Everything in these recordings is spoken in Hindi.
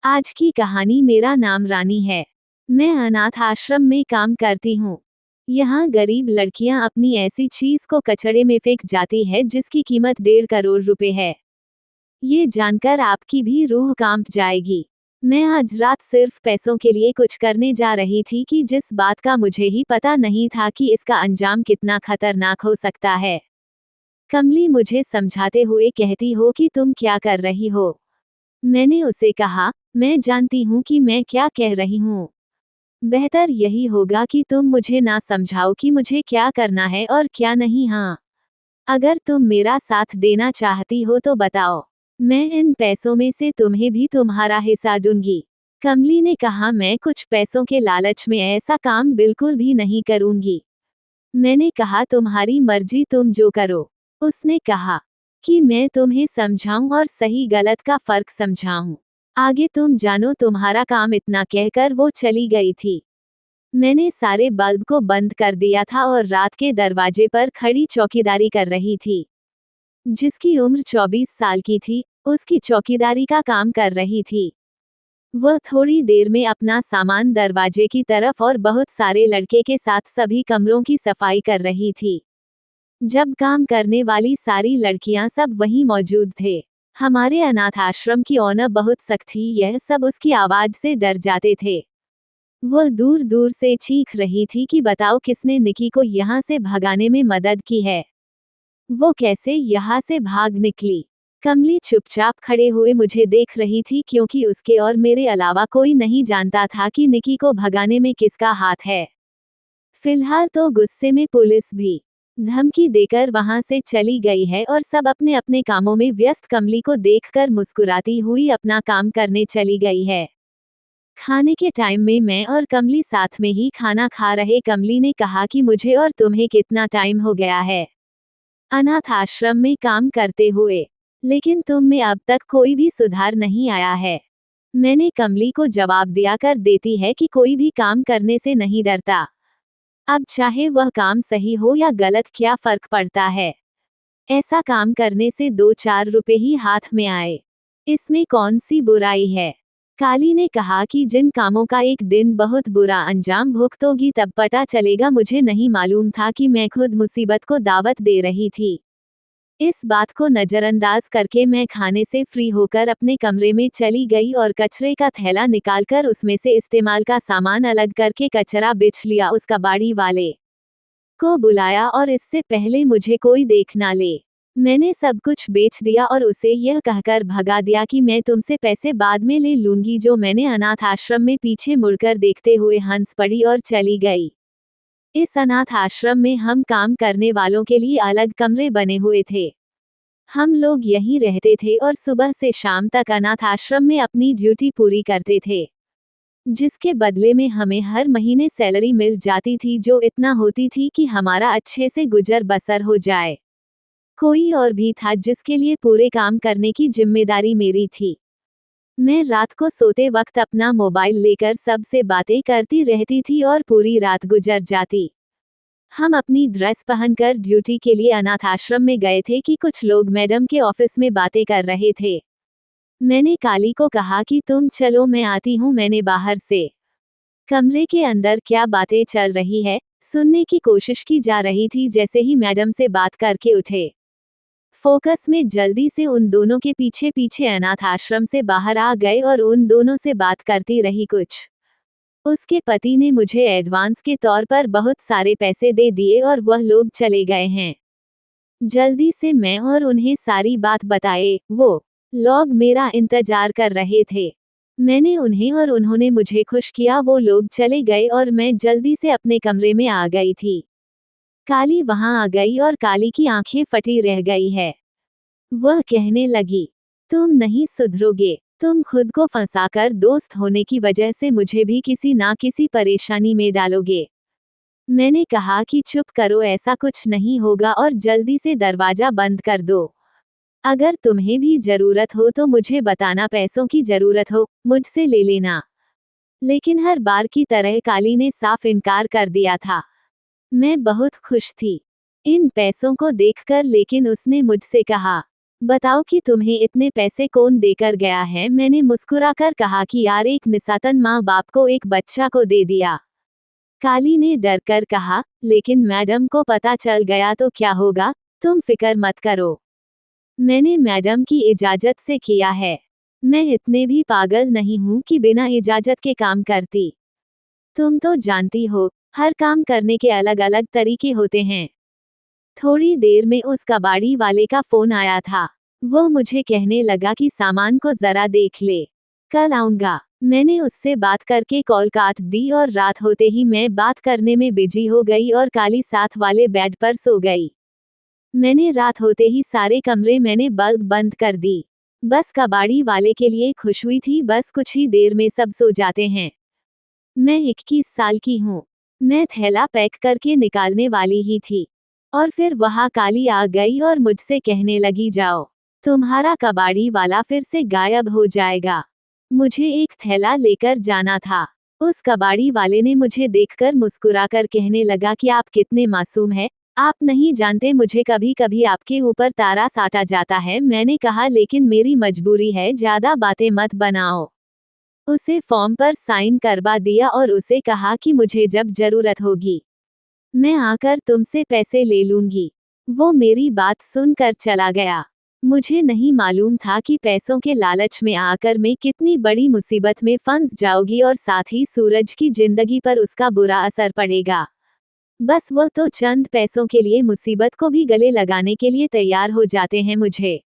आज की कहानी। मेरा नाम रानी है। मैं अनाथ आश्रम में काम करती हूँ। यहाँ गरीब लड़कियाँ अपनी ऐसी चीज को कचड़े में फेंक जाती है जिसकी कीमत 1.5 करोड़ रुपए है। ये जानकर आपकी भी रूह कांप जाएगी। मैं आज रात सिर्फ पैसों के लिए कुछ करने जा रही थी कि जिस बात का मुझे ही पता नहीं था कि इसका अंजाम कितना खतरनाक हो सकता है। कमली मुझे समझाते हुए कहती हो कि तुम क्या कर रही हो। मैंने उसे कहा, मैं जानती हूँ कि मैं क्या कह रही हूँ। बेहतर यही होगा कि तुम मुझे ना समझाओ कि मुझे क्या करना है और क्या नहीं। हाँ, अगर तुम मेरा साथ देना चाहती हो तो बताओ। मैं इन पैसों में से तुम्हें भी तुम्हारा हिस्सा दूंगी। कमली ने कहा, मैं कुछ पैसों के लालच में ऐसा काम बिल्कुल भी नहीं करूंगी। मैंने कहा, तुम्हारी मर्जी, तुम जो करो। उसने कहा कि मैं तुम्हें समझाऊं और सही गलत का फर्क समझाऊं। आगे तुम जानो, तुम्हारा काम। इतना कहकर वो चली गई थी। मैंने सारे बल्ब को बंद कर दिया था और रात के दरवाजे पर खड़ी चौकीदारी कर रही थी। जिसकी उम्र 24 साल की थी, उसकी चौकीदारी का काम कर रही थी। वह थोड़ी देर में अपना सामान दरवाजे की तरफ और बहुत सारे लड़के के साथ सभी कमरों की सफाई कर रही थी। जब काम करने वाली सारी लड़कियां सब वहीं मौजूद थे। हमारे अनाथ आश्रम की ओनर बहुत सख्त थी। यह सब उसकी आवाज से डर जाते थे। वह दूर दूर से चीख रही थी कि बताओ, किसने निकी को यहाँ से भगाने में मदद की है। वो कैसे यहाँ से भाग निकली। कमली चुपचाप खड़े हुए मुझे देख रही थी, क्योंकि उसके और मेरे अलावा कोई नहीं जानता था कि निकी को भगाने में किसका हाथ है। फिलहाल तो गुस्से में पुलिस भी धमकी देकर वहां से चली गई है और सब अपने अपने कामों में व्यस्त कमली को देखकर मुस्कुराती हुई अपना काम करने चली गई है। खाने के टाइम में मैं और कमली साथ में ही खाना खा रहे। कमली ने कहा कि मुझे और तुम्हें कितना टाइम हो गया है अनाथ आश्रम में काम करते हुए, लेकिन तुम में अब तक कोई भी सुधार नहीं आया है। मैंने कमली को जवाब दिया कर देती है कि कोई भी काम करने से नहीं डरता। अब चाहे वह काम सही हो या गलत, क्या फर्क पड़ता है। ऐसा काम करने से 2-4 रुपए ही हाथ में आए, इसमें कौन सी बुराई है। काली ने कहा कि जिन कामों का एक दिन बहुत बुरा अंजाम भुगतोगी तब पता चलेगा। मुझे नहीं मालूम था कि मैं खुद मुसीबत को दावत दे रही थी। इस बात को नजरअंदाज करके मैं खाने से फ्री होकर अपने कमरे में चली गई और कचरे का थैला निकालकर उसमें से इस्तेमाल का सामान अलग करके कचरा बिछ लिया। उस कबाड़ी वाले को बुलाया और इससे पहले मुझे कोई देख ना ले, मैंने सब कुछ बेच दिया और उसे यह कहकर भगा दिया कि मैं तुमसे पैसे बाद में ले लूंगी। जो मैंने अनाथ आश्रम में पीछे मुड़कर देखते हुए हंस पड़ी और चली गई। इस अनाथ आश्रम में हम काम करने वालों के लिए अलग कमरे बने हुए थे। हम लोग यहीं रहते थे और सुबह से शाम तक अनाथ आश्रम में अपनी ड्यूटी पूरी करते थे, जिसके बदले में हमें हर महीने सैलरी मिल जाती थी, जो इतना होती थी कि हमारा अच्छे से गुजर बसर हो जाए। कोई और भी था जिसके लिए पूरे काम करने की जिम्मेदारी मेरी थी। मैं रात को सोते वक्त अपना मोबाइल लेकर सबसे बातें करती रहती थी और पूरी रात गुजर जाती। हम अपनी ड्रेस पहनकर ड्यूटी के लिए अनाथ आश्रम में गए थे कि कुछ लोग मैडम के ऑफिस में बातें कर रहे थे। मैंने काली को कहा कि तुम चलो, मैं आती हूँ। मैंने बाहर से कमरे के अंदर क्या बातें चल रही है सुनने की कोशिश की जा रही थी। जैसे ही मैडम से बात करके उठे, फोकस में जल्दी से उन दोनों के पीछे पीछे अनाथ आश्रम से बाहर आ गए और उन दोनों से बात करती रही। कुछ उसके पति ने मुझे एडवांस के तौर पर बहुत सारे पैसे दे दिए और वह लोग चले गए हैं। जल्दी से मैं और उन्हें सारी बात बताए। वो लोग मेरा इंतजार कर रहे थे। मैंने उन्हें और उन्होंने मुझे खुश किया। वो लोग चले गए और मैं जल्दी से अपने कमरे में आ गई थी। काली वहां आ गई और काली की आंखें फटी रह गई है। वह कहने लगी, तुम नहीं सुधरोगे। तुम खुद को फंसाकर दोस्त होने की वजह से मुझे भी किसी ना किसी परेशानी में डालोगे। मैंने कहा कि चुप करो, ऐसा कुछ नहीं होगा और जल्दी से दरवाजा बंद कर दो। अगर तुम्हें भी जरूरत हो तो मुझे बताना। पैसों की जरूरत हो मुझसे ले लेना। लेकिन हर बार की तरह काली ने साफ इनकार कर दिया था। मैं बहुत खुश थी इन पैसों को देखकर, लेकिन उसने मुझसे कहा, बताओ कि तुम्हें इतने पैसे कौन देकर गया है। मैंने मुस्कुराकर कहा कि यार एक निसंतान माँ बाप को एक बच्चा को दे दिया। काली ने डर कर कहा, लेकिन मैडम को पता चल गया तो क्या होगा? तुम फिक्र मत करो, मैंने मैडम की इजाजत से किया है। मैं इतने भी पागल नहीं हूँ कि बिना इजाजत के काम करती। तुम तो जानती हो, हर काम करने के अलग अलग तरीके होते हैं। थोड़ी देर में उस कबाड़ी वाले का फोन आया था। वो मुझे कहने लगा कि सामान को जरा देख ले, कल आऊंगा। मैंने उससे बात करके कॉल काट दी और रात होते ही मैं बात करने में बिजी हो गई और काली साथ वाले बेड पर सो गई। मैंने रात होते ही सारे कमरे मैंने बल्ब बंद कर दी। बस कबाड़ी वाले के लिए खुश हुई थी, बस कुछ ही देर में सब सो जाते हैं। मैं 21 साल की हूँ। मैं थैला पैक करके निकालने वाली ही थी और फिर वहाँ काली आ गई और मुझसे कहने लगी, जाओ, तुम्हारा कबाड़ी वाला फिर से गायब हो जाएगा। मुझे एक थैला लेकर जाना था। उस कबाड़ी वाले ने मुझे देखकर मुस्कुराकर कहने लगा कि आप कितने मासूम हैं, आप नहीं जानते मुझे कभी कभी आपके ऊपर तारा साटा जाता है। मैंने कहा, लेकिन मेरी मजबूरी है, ज्यादा बातें मत बनाओ। उसे फॉर्म पर साइन करवा दिया और उसे कहा कि मुझे जब जरूरत होगी मैं आकर तुमसे पैसे ले लूंगी। वो मेरी बात सुनकर चला गया। मुझे नहीं मालूम था कि पैसों के लालच में आकर मैं कितनी बड़ी मुसीबत में फंस जाऊंगी और साथ ही सूरज की जिंदगी पर उसका बुरा असर पड़ेगा। बस वो तो चंद पैसों के लिए मुसीबत को भी गले लगाने के लिए तैयार हो जाते हैं। मुझे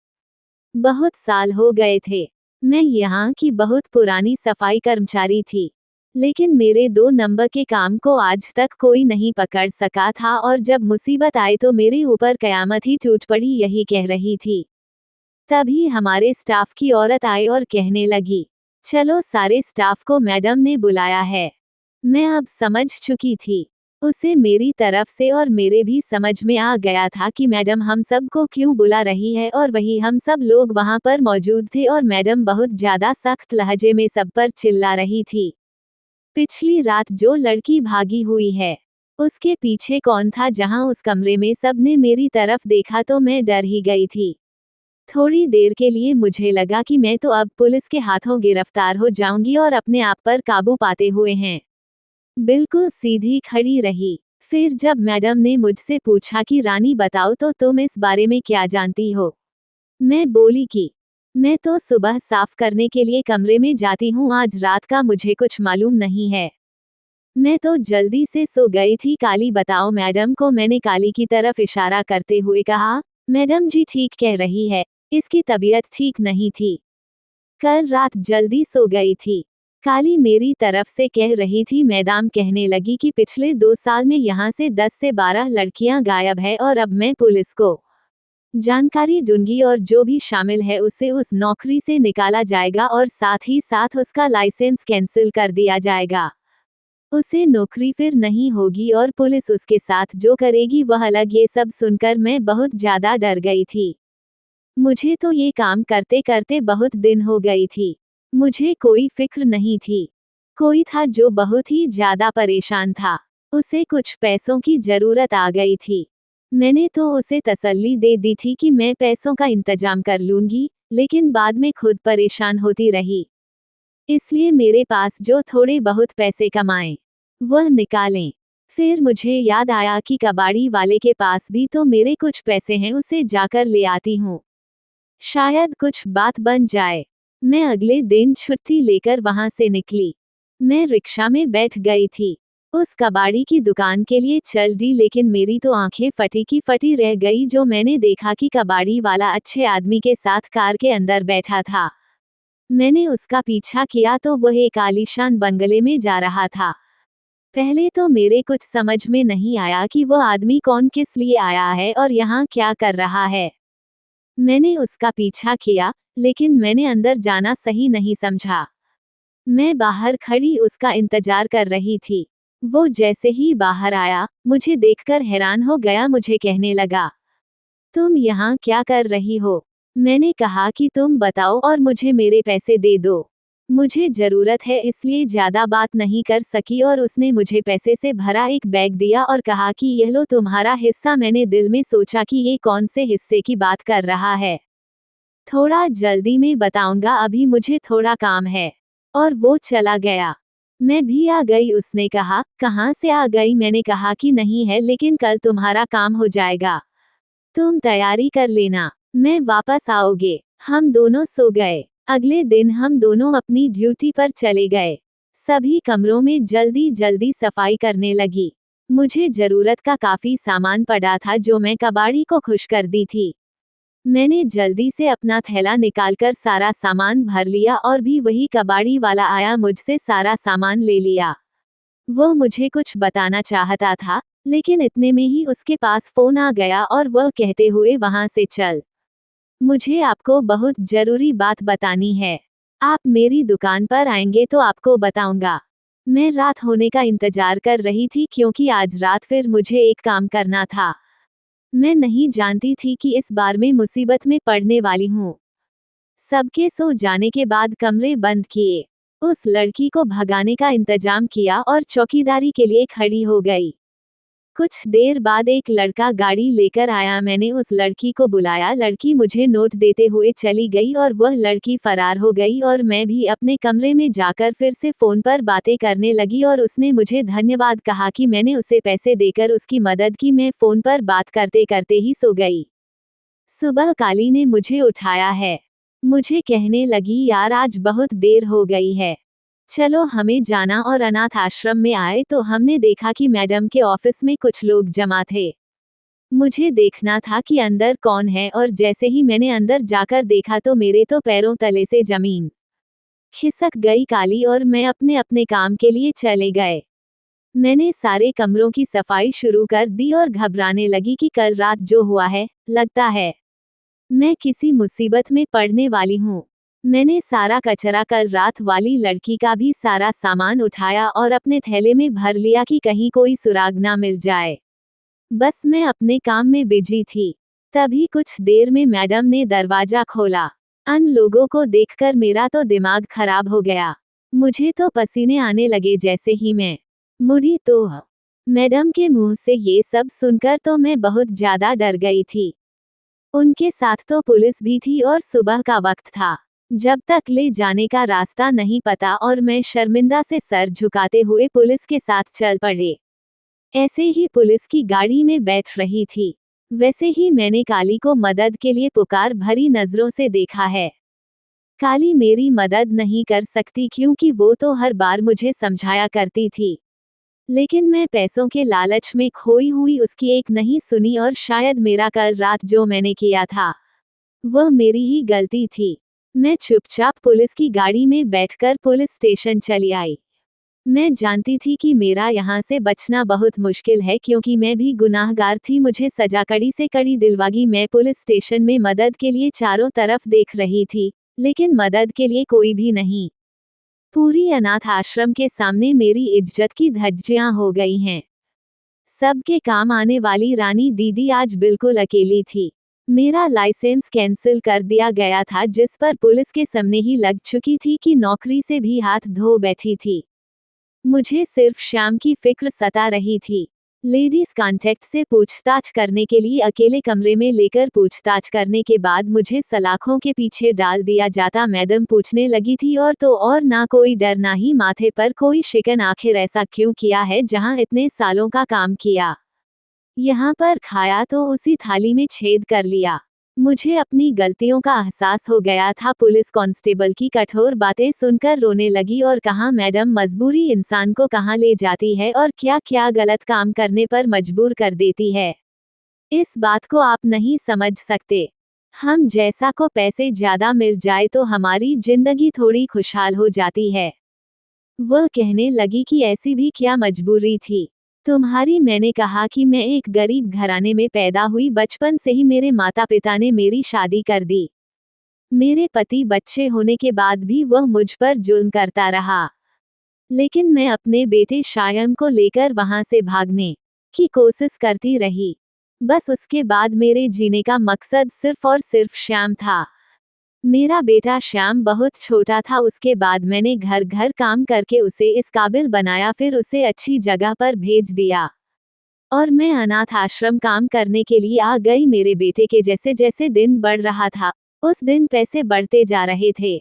बहुत साल हो गए थे। मैं यहाँ की बहुत पुरानी सफाई कर्मचारी थी, लेकिन मेरे 2 नंबर के काम को आज तक कोई नहीं पकड़ सका था और जब मुसीबत आई तो मेरे ऊपर कयामत ही टूट पड़ी, यही कह रही थी। तभी हमारे स्टाफ की औरत आई और कहने लगी, चलो सारे स्टाफ को मैडम ने बुलाया है। मैं अब समझ चुकी थी। उसे मेरी तरफ से और मेरे भी समझ में आ गया था कि मैडम हम सबको क्यों बुला रही है और वही हम सब लोग वहां पर मौजूद थे और मैडम बहुत ज्यादा सख्त लहजे में सब पर चिल्ला रही थी। पिछली रात जो लड़की भागी हुई है, उसके पीछे कौन था? जहां उस कमरे में सबने मेरी तरफ देखा तो मैं डर ही गई थी। थोड़ी देर के लिए मुझे लगा कि मैं तो अब पुलिस के हाथों गिरफ्तार हो जाऊंगी और अपने आप पर काबू पाते हुए हैं। बिल्कुल सीधी खड़ी रही। फिर जब मैडम ने मुझसे पूछा कि रानी बताओ तो तुम इस बारे में क्या जानती हो? मैं बोली कि मैं तो सुबह साफ करने के लिए कमरे में जाती हूँ, आज रात का मुझे कुछ मालूम नहीं है। मैं तो जल्दी से सो गई थी। काली बताओ मैडम को मैंने काली की तरफ इशारा करते हुए कहा। मैडम जी ठीक कह रही है, इसकी तबीयत ठीक नहीं थी, कल रात जल्दी सो गई थी। काली मेरी तरफ से कह रही थी। मैडम कहने लगी कि पिछले 2 साल में यहाँ से 10 से 12 लड़कियां गायब है और अब मैं पुलिस को जानकारी दूंगी और जो भी शामिल है उसे उस नौकरी से निकाला जाएगा और साथ ही साथ उसका लाइसेंस कैंसिल कर दिया जाएगा। उसे नौकरी फिर नहीं होगी और पुलिस उसके साथ जो करेगी वह अलग। ये सब सुनकर मैं बहुत ज्यादा डर गई थी। मुझे तो ये काम करते करते बहुत दिन हो गई थी। मुझे कोई फिक्र नहीं थी। कोई था जो बहुत ही ज्यादा परेशान था। उसे कुछ पैसों की जरूरत आ गई थी। मैंने तो उसे तसल्ली दे दी थी कि मैं पैसों का इंतजाम कर लूंगी, लेकिन बाद में खुद परेशान होती रही। इसलिए मेरे पास जो थोड़े बहुत पैसे कमाए वह निकालें। फिर मुझे याद आया कि कबाड़ी वाले के पास भी तो मेरे कुछ पैसे हैं, उसे जाकर ले आती हूँ, शायद कुछ बात बन जाए। मैं अगले दिन छुट्टी लेकर वहां से निकली। मैं रिक्शा में बैठ गई थी। उस कबाड़ी की दुकान के लिए चल दी, लेकिन मेरी तो आंखें फटी की फटी रह गई जो मैंने देखा कि कबाड़ी वाला अच्छे आदमी के साथ कार के अंदर बैठा था। मैंने उसका पीछा किया तो वह एक आलीशान बंगले में जा रहा था। पहले तो मेरे कुछ समझ में नहीं आया कि वह आदमी कौन, किस लिए आया है और यहाँ क्या कर रहा है। मैंने उसका पीछा किया, लेकिन मैंने अंदर जाना सही नहीं समझा। मैं बाहर खड़ी उसका इंतजार कर रही थी। वो जैसे ही बाहर आया, मुझे देखकर हैरान हो गया। मुझे कहने लगा, तुम यहाँ क्या कर रही हो? मैंने कहा कि तुम बताओ और मुझे मेरे पैसे दे दो, मुझे जरूरत है। इसलिए ज्यादा बात नहीं कर सकी और उसने मुझे पैसे से भरा एक बैग दिया और कहा कि यह लो तुम्हारा हिस्सा। मैंने दिल में सोचा कि ये कौन से हिस्से की बात कर रहा है। थोड़ा जल्दी में बताऊंगा, अभी मुझे थोड़ा काम है। और वो चला गया। मैं भी आ गई। उसने कहा, कहाँ से आ गई? मैंने कहा कि नहीं है, लेकिन कल तुम्हारा काम हो जाएगा। तुम तैयारी कर लेना, मैं वापस आओगे। हम दोनों सो गए। अगले दिन हम दोनों अपनी ड्यूटी पर चले गए। सभी कमरों में जल्दी जल्दी सफाई करने लगी। मुझे जरूरत का काफी सामान पड़ा था जो मैं कबाड़ी को खुश कर दी थी। मैंने जल्दी से अपना थैला निकालकर सारा सामान भर लिया और भी वही कबाड़ी वाला आया, मुझसे सारा सामान ले लिया। वो मुझे कुछ बताना चाहता था, लेकिन इतने में ही उसके पास फोन आ गया और वह कहते हुए वहां से चल। मुझे आपको बहुत जरूरी बात बतानी है। आप मेरी दुकान पर आएंगे तो आपको बताऊंगा। मैं रात होने का इंतजार कर रही थी क्योंकि आज रात फिर मुझे एक काम करना था। मैं नहीं जानती थी कि इस बार मैं मुसीबत में पड़ने वाली हूँ। सबके सो जाने के बाद कमरे बंद किए। उस लड़की को भगाने का इंतजाम किया और चौकीदारी के लिए खड़ी हो गई। कुछ देर बाद एक लड़का गाड़ी लेकर आया। मैंने उस लड़की को बुलाया। लड़की मुझे नोट देते हुए चली गई और वह लड़की फरार हो गई और मैं भी अपने कमरे में जाकर फिर से फोन पर बातें करने लगी और उसने मुझे धन्यवाद कहा कि मैंने उसे पैसे देकर उसकी मदद की। मैं फोन पर बात करते करते ही सो गई। सुबह काली ने मुझे उठाया है। मुझे कहने लगी, यार आज बहुत देर हो गई है, चलो हमें जाना। और अनाथ आश्रम में आए तो हमने देखा कि मैडम के ऑफिस में कुछ लोग जमा थे। मुझे देखना था कि अंदर कौन है और जैसे ही मैंने अंदर जाकर देखा तो मेरे तो पैरों तले से जमीन खिसक गई। काली और मैं अपने अपने काम के लिए चले गए। मैंने सारे कमरों की सफाई शुरू कर दी और घबराने लगी कि कल रात जो हुआ है, लगता है मैं किसी मुसीबत में पड़ने वाली हूँ। मैंने सारा कचरा कल रात वाली लड़की का भी सारा सामान उठाया और अपने थैले में भर लिया कि कहीं कोई सुराग ना मिल जाए। बस मैं अपने काम में बिजी थी। तभी कुछ देर में मैडम ने दरवाजा खोला। अन लोगों को देखकर मेरा तो दिमाग खराब हो गया। मुझे तो पसीने आने लगे जैसे ही मैं मुड़ी तो मैडम के मुंह से ये सब सुनकर तो मैं बहुत ज्यादा डर गई थी। उनके साथ तो पुलिस भी थी और सुबह का वक्त था। जब तक ले जाने का रास्ता नहीं पता और मैं शर्मिंदा से सर झुकाते हुए पुलिस के साथ चल पड़े। ऐसे ही पुलिस की गाड़ी में बैठ रही थी, वैसे ही मैंने काली को मदद के लिए पुकार भरी नजरों से देखा है। काली मेरी मदद नहीं कर सकती क्योंकि वो तो हर बार मुझे समझाया करती थी, लेकिन मैं पैसों के लालच में खोई हुई उसकी एक नहीं सुनी और शायद मेरा कल रात जो मैंने किया था वह मेरी ही गलती थी। मैं चुपचाप पुलिस की गाड़ी में बैठकर पुलिस स्टेशन चली आई। मैं जानती थी कि मेरा यहाँ से बचना बहुत मुश्किल है क्योंकि मैं भी गुनाहगार थी। मुझे सजा कड़ी से कड़ी दिलवागी। मैं पुलिस स्टेशन में मदद के लिए चारों तरफ देख रही थी, लेकिन मदद के लिए कोई भी नहीं। पूरी अनाथ आश्रम के सामने मेरी इज्जत की धज्जियां हो गई हैं। सबके काम आने वाली रानी दीदी आज बिल्कुल अकेली थी। मेरा लाइसेंस कैंसिल कर दिया गया था जिस पर पुलिस के सामने ही लग चुकी थी कि नौकरी से भी हाथ धो बैठी थी। मुझे सिर्फ श्याम की फिक्र सता रही थी। लेडीज कांटेक्ट से पूछताछ करने के लिए अकेले कमरे में लेकर पूछताछ करने के बाद मुझे सलाखों के पीछे डाल दिया जाता। मैडम पूछने लगी थी और तो और ना कोई डर ना ही माथे पर कोई शिकन। आखिर ऐसा क्यों किया है जहां इतने सालों का काम किया, यहाँ पर खाया तो उसी थाली में छेद कर लिया। मुझे अपनी गलतियों का एहसास हो गया था। पुलिस कांस्टेबल की कठोर बातें सुनकर रोने लगी और कहा, मैडम मजबूरी इंसान को कहाँ ले जाती है और क्या क्या गलत काम करने पर मजबूर कर देती है। इस बात को आप नहीं समझ सकते। हम जैसा को पैसे ज्यादा मिल जाए तो हमारी जिंदगी थोड़ी खुशहाल हो जाती है। वह कहने लगी कि ऐसी भी क्या मजबूरी थी तुम्हारी। मैंने कहा कि मैं एक गरीब घराने में पैदा हुई। बचपन से ही मेरे माता पिता ने मेरी शादी कर दी। मेरे पति बच्चे होने के बाद भी वह मुझ पर जुल्म करता रहा, लेकिन मैं अपने बेटे शायम को लेकर वहां से भागने की कोशिश करती रही। बस उसके बाद मेरे जीने का मकसद सिर्फ और सिर्फ श्याम था। मेरा बेटा श्याम बहुत छोटा था। उसके बाद मैंने घर घर काम करके उसे इस काबिल बनाया, फिर उसे अच्छी जगह पर भेज दिया और मैं अनाथ आश्रम काम करने के लिए आ गई। मेरे बेटे के जैसे जैसे दिन बढ़ रहा था, उस दिन पैसे बढ़ते जा रहे थे।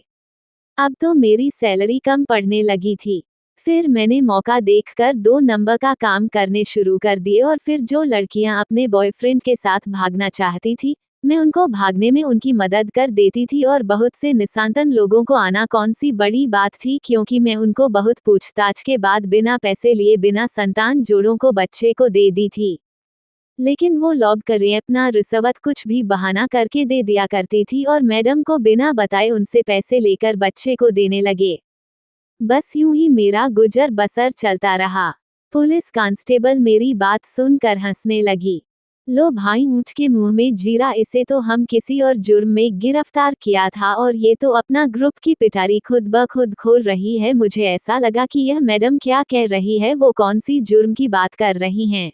अब तो मेरी सैलरी कम पड़ने लगी थी। फिर मैंने मौका देखकर 2 नंबर का काम करने शुरू कर दिए और फिर जो लड़कियां अपने बॉयफ्रेंड के साथ भागना चाहती थी, मैं उनको भागने में उनकी मदद कर देती थी और बहुत से निसंतान लोगों को आना कौन सी बड़ी बात थी, क्योंकि मैं उनको बहुत पूछताछ के बाद बिना पैसे लिए बिना संतान जोड़ों को बच्चे को दे दी थी। लेकिन वो लोग करें अपना रिश्वत कुछ भी बहाना करके दे दिया करती थी और मैडम को बिना बताए उनसे पैसे लेकर बच्चे को देने लगे। बस यूं ही मेरा गुजर बसर चलता रहा। पुलिस कांस्टेबल मेरी बात सुनकर हंसने लगी। लो भाई, ऊंट के मुंह में जीरा, इसे तो हम किसी और जुर्म में गिरफ्तार किया था और ये तो अपना ग्रुप की पिटारी खुद ब खुद खोल रही है। मुझे ऐसा लगा कि यह मैडम क्या कह रही है, वो कौन सी जुर्म की बात कर रही हैं।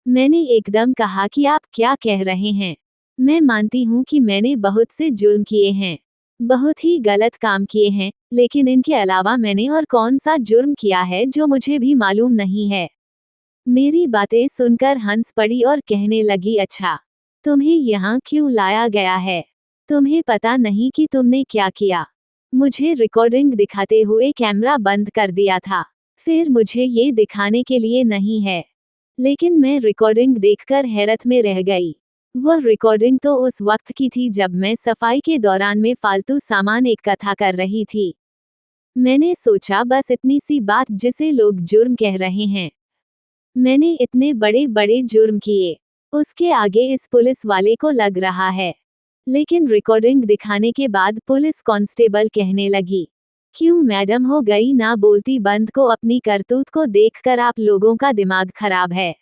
मैंने एकदम कहा कि आप क्या कह रहे हैं। मैं मानती हूँ कि मैंने बहुत से जुर्म किए हैं, बहुत ही गलत काम किए हैं, लेकिन इनके अलावा मैंने और कौन सा जुर्म किया है जो मुझे भी मालूम नहीं है। मेरी बातें सुनकर हंस पड़ी और कहने लगी, अच्छा, तुम्हें यहाँ क्यों लाया गया है? तुम्हें पता नहीं कि तुमने क्या किया? मुझे रिकॉर्डिंग दिखाते हुए कैमरा बंद कर दिया था। फिर मुझे ये दिखाने के लिए नहीं है। लेकिन मैं रिकॉर्डिंग देखकर हैरत में रह गई। वह रिकॉर्डिंग तो उस वक्त की थी जब मैं सफाई के दौरान में फालतू सामान इकट्ठा कर रही थी। मैंने सोचा बस इतनी सी बात जिसे लोग जुर्म कह रहे हैं। मैंने इतने बड़े बड़े जुर्म किए, उसके आगे इस पुलिस वाले को लग रहा है। लेकिन रिकॉर्डिंग दिखाने के बाद पुलिस कांस्टेबल कहने लगी, क्यों मैडम हो गई ना बोलती बंद को? अपनी करतूत को देखकर आप लोगों का दिमाग खराब है।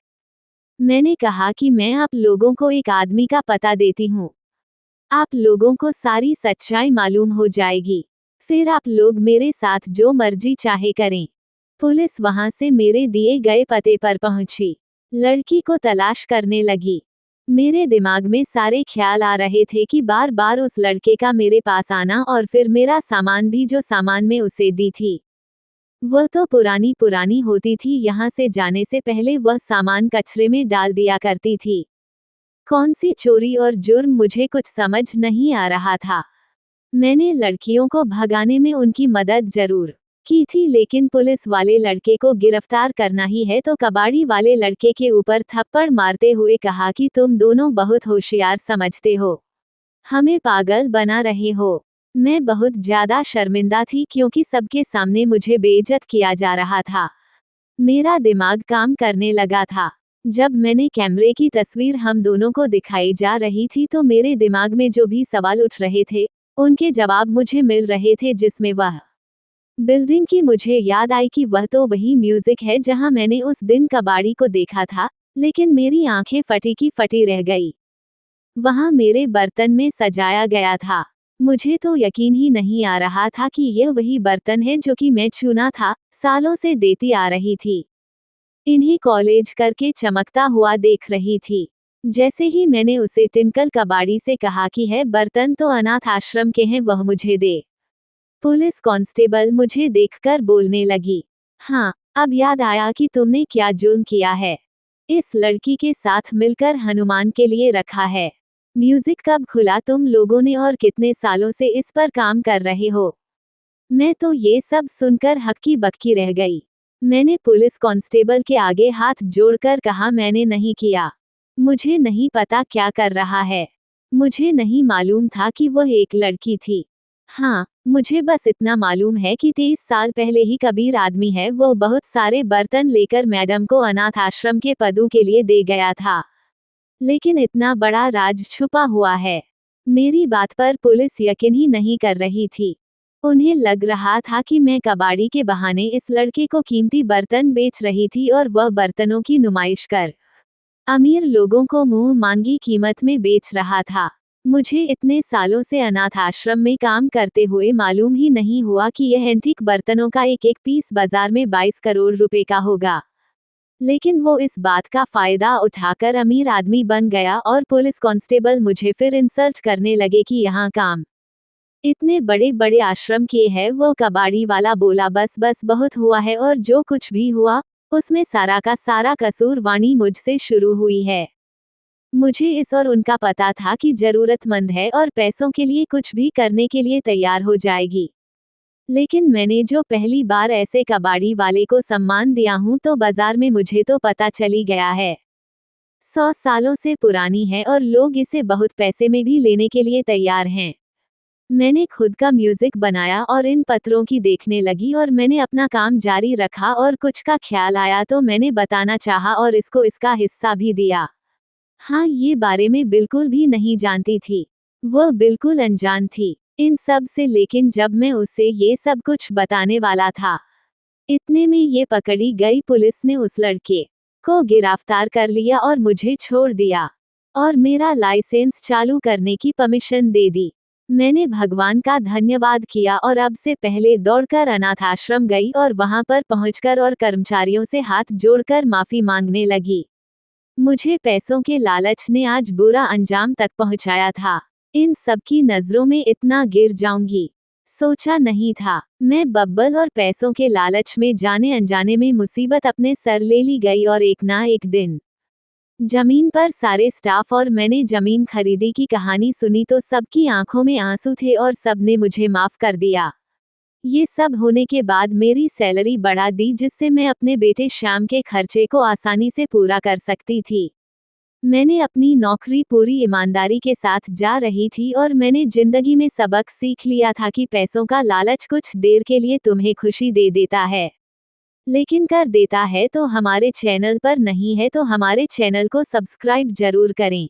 मैंने कहा कि मैं आप लोगों को एक आदमी का पता देती हूँ, आप लोगों को सारी सच्चाई मालूम हो जाएगी, फिर आप लोग मेरे साथ जो मर्जी चाहे करें। पुलिस वहां से मेरे दिए गए पते पर पहुंची, लड़की को तलाश करने लगी। मेरे दिमाग में सारे ख्याल आ रहे थे कि बार बार उस लड़के का मेरे पास आना और फिर मेरा सामान भी, जो सामान में उसे दी थी वह तो पुरानी पुरानी होती थी। यहाँ से जाने से पहले वह सामान कचरे में डाल दिया करती थी। कौन सी चोरी और जुर्म, मुझे कुछ समझ नहीं आ रहा था। मैंने लड़कियों को भगाने में उनकी मदद जरूर की थी, लेकिन पुलिस वाले लड़के को गिरफ्तार करना ही है तो कबाड़ी वाले लड़के के ऊपर थप्पड़ मारते हुए कहा कि तुम दोनों बहुत होशियार समझते हो, हमें पागल बना रहे हो। मैं बहुत ज्यादा शर्मिंदा थी क्योंकि सबके सामने मुझे बेइज्जत किया जा रहा था। मेरा दिमाग काम करने लगा था। जब मैंने कैमरे की तस्वीर हम दोनों को दिखाई जा रही थी तो मेरे दिमाग में जो भी सवाल उठ रहे थे उनके जवाब मुझे मिल रहे थे, जिसमें वह बिल्डिंग की मुझे याद आई कि वह तो वही म्यूजिक है जहां मैंने उस दिन कबाड़ी को देखा था। लेकिन मेरी आंखें फटी की फटी रह गई। वहां मेरे बर्तन में सजाया गया था। मुझे तो यकीन ही नहीं आ रहा था कि यह वही बर्तन है जो कि मैं चुना था, सालों से देती आ रही थी। इन्हीं कॉलेज करके चमकता हुआ देख रही थी। जैसे ही मैंने उसे टिनकल कबाड़ी से कहा कि है बर्तन तो अनाथ आश्रम के हैं, वह मुझे दे। पुलिस कांस्टेबल मुझे देखकर बोलने लगी, हाँ, अब याद आया कि तुमने क्या जुर्म किया है। इस लड़की के साथ मिलकर हनुमान के लिए रखा है। म्यूजिक कब खुला तुम लोगों ने और कितने सालों से इस पर काम कर रहे हो? मैं तो ये सब सुनकर हक्की बक्की रह गई। मैंने पुलिस कांस्टेबल के आगे हाथ जोड़कर कहा, मैंने नहीं किया। मुझे नहीं पता क्या कर रहा है। मुझे नहीं मालूम था कि वह एक लड़की थी। हाँ, मुझे बस इतना मालूम है कि 23 साल पहले ही कबीर आदमी है, वह बहुत सारे बर्तन लेकर मैडम को अनाथ आश्रम के पदों के लिए दे गया था। लेकिन इतना बड़ा राज छुपा हुआ है। मेरी बात पर पुलिस यकीन ही नहीं कर रही थी। उन्हें लग रहा था कि मैं कबाड़ी के बहाने इस लड़के को कीमती बर्तन बेच रही थी और वह बर्तनों की नुमाइश कर अमीर लोगों को मुंह मांगी कीमत में बेच रहा था। मुझे इतने सालों से अनाथ आश्रम में काम करते हुए मालूम ही नहीं हुआ कि यह एंटीक बर्तनों का एक एक पीस बाजार में 22 करोड़ रुपए का होगा। लेकिन वो इस बात का फायदा उठाकर अमीर आदमी बन गया और पुलिस कांस्टेबल मुझे फिर इंसल्ट करने लगे कि यहाँ काम इतने बड़े बड़े आश्रम किए है। वो कबाड़ी वाला बोला, बस बस बहुत हुआ है, और जो कुछ भी हुआ उसमें सारा का सारा कसूर वाणी मुझसे शुरू हुई है। मुझे इस और उनका पता था कि जरूरतमंद है और पैसों के लिए कुछ भी करने के लिए तैयार हो जाएगी। लेकिन मैंने जो पहली बार ऐसे कबाड़ी वाले को सम्मान दिया हूं तो बाजार में मुझे तो पता चली गया है। 100 सालों से पुरानी है और लोग इसे बहुत पैसे में भी लेने के लिए तैयार हैं। मैंने खुद का म्यूजिक बनाया और इन पत्रों की देखने लगी और मैंने अपना काम जारी रखा और कुछ का ख्याल आया तो मैंने बताना चाहा और इसको इसका हिस्सा भी दिया। हाँ, ये बारे में बिल्कुल भी नहीं जानती थी। वह बिल्कुल अनजान थी इन सब से, लेकिन जब मैं उसे ये सब कुछ बताने वाला था, इतने में ये पकड़ी गई पुलिस ने उस लड़के को गिरफ्तार कर लिया और मुझे छोड़ दिया और मेरा लाइसेंस चालू करने की परमिशन दे दी। मैंने भगवान का धन्यवाद किया और अब से पहले दौड़कर अनाथ आश्रम गई और वहां पर पहुंचकर और कर्मचारियों से हाथ जोड़कर माफी मांगने लगी। मुझे पैसों के लालच ने आज बुरा अंजाम तक पहुंचाया था। इन सब की नजरों में इतना गिर जाऊंगी सोचा नहीं था। मैं बब्बल और पैसों के लालच में जाने अनजाने में मुसीबत अपने सर ले ली गई और एक ना एक दिन जमीन पर सारे स्टाफ और मैंने जमीन खरीदी की कहानी सुनी तो सबकी आंखों में आंसू थे और सबने मुझे माफ कर दिया। ये सब होने के बाद मेरी सैलरी बढ़ा दी जिससे मैं अपने बेटे श्याम के खर्चे को आसानी से पूरा कर सकती थी। मैंने अपनी नौकरी पूरी ईमानदारी के साथ जा रही थी और मैंने जिंदगी में सबक सीख लिया था कि पैसों का लालच कुछ देर के लिए तुम्हें खुशी दे देता है, लेकिन कर देता है तो हमारे चैनल पर नहीं है तो हमारे चैनल को सब्सक्राइब जरूर करें।